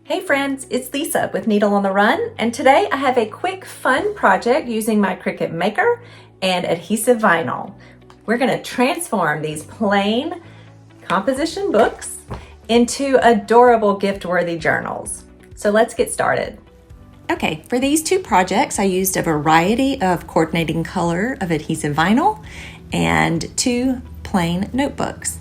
Hey friends, it's Lisa with Needle on the Run, and today I have a quick fun project using my Cricut Maker and adhesive vinyl. We're going to transform these plain composition books into adorable gift-worthy journals. So let's get started. Okay, for these two projects I used a variety of coordinating color of adhesive vinyl and two plain notebooks.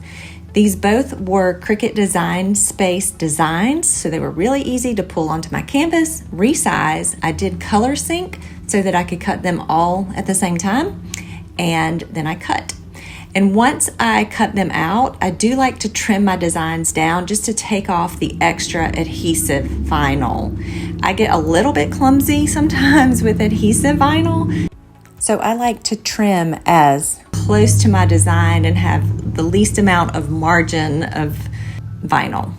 These both were Cricut Design Space designs, so they were really easy to pull onto my canvas, resize. I did color sync so that I could cut them all at the same time, and then I cut. And once I cut them out, I do like to trim my designs down just to take off the extra adhesive vinyl. I get a little bit clumsy sometimes with adhesive vinyl, so I like to trim as close to my design and have the least amount of margin of vinyl.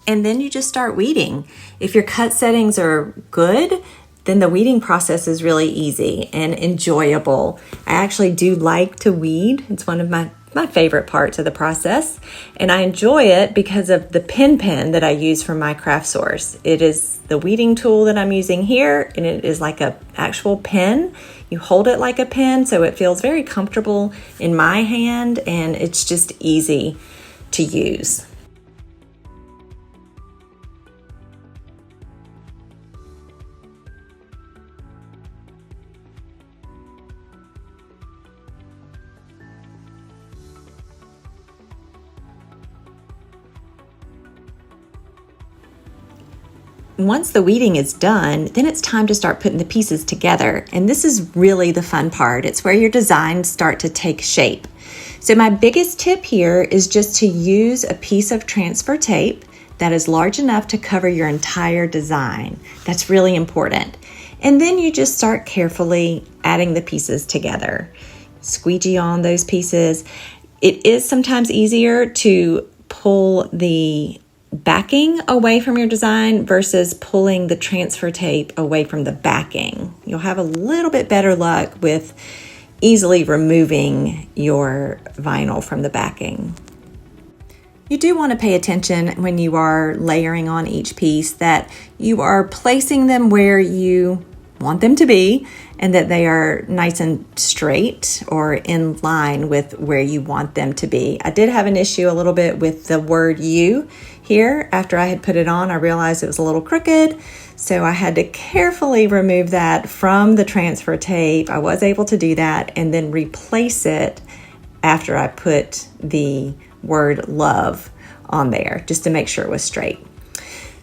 And then you just start weeding. If your cut settings are good, then the weeding process is really easy and enjoyable. I actually do like to weed. It's one of my favorite parts of the process, and I enjoy it because of the pen that I use from my craft source. It is the weeding tool that I'm using here, and it is like an actual pen. You hold it like a pen, so it feels very comfortable in my hand, and it's just easy to use. Once the weeding is done, then it's time to start putting the pieces together. And this is really the fun part. It's where your designs start to take shape. So my biggest tip here is just to use a piece of transfer tape that is large enough to cover your entire design. That's really important. And then you just start carefully adding the pieces together. Squeegee on those pieces. It is sometimes easier to pull the backing away from your design versus pulling the transfer tape away from the backing. You'll have a little bit better luck with easily removing your vinyl from the backing. You do want to pay attention when you are layering on each piece that you are placing them where you want them to be and that they are nice and straight or in line with where you want them to be. I did have an issue a little bit with the word "you" here. After I had put it on, I realized it was a little crooked, so I had to carefully remove that from the transfer tape. I was able to do that and then replace it after I put the word "love" on there just to make sure it was straight.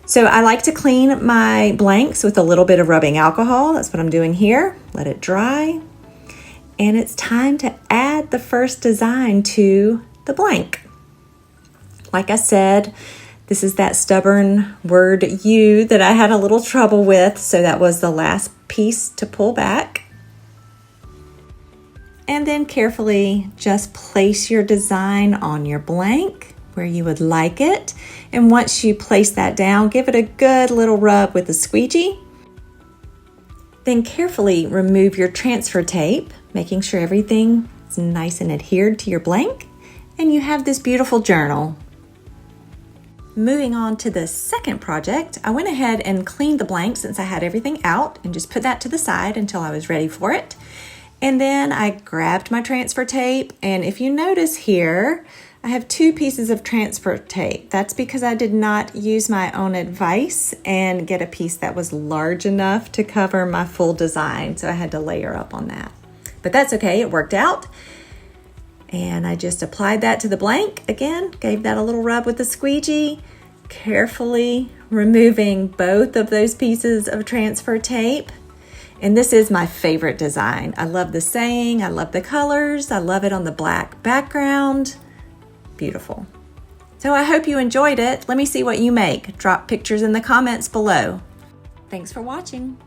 So I like to clean my blanks with a little bit of rubbing alcohol. That's what I'm doing here. Let it dry. And it's time to add the first design to the blank. Like I said, this is that stubborn word "you" that I had a little trouble with, so that was the last piece to pull back. And then carefully just place your design on your blank where you would like it. And once you place that down, give it a good little rub with a squeegee. Then carefully remove your transfer tape, making sure everything is nice and adhered to your blank. And you have this beautiful journal. Moving on to the second project, I went ahead and cleaned the blank since I had everything out and just put that to the side until I was ready for it. And then I grabbed my transfer tape, and if you notice here, I have two pieces of transfer tape. That's because I did not use my own advice and get a piece that was large enough to cover my full design, so I had to layer up on that. But that's okay, it worked out. And I just applied that to the blank. Again, gave that a little rub with the squeegee, carefully removing both of those pieces of transfer tape. And this is my favorite design. I love the saying, I love the colors, I love it on the black background. Beautiful. So I hope you enjoyed it. Let me see what you make. Drop pictures in the comments below. Thanks for watching.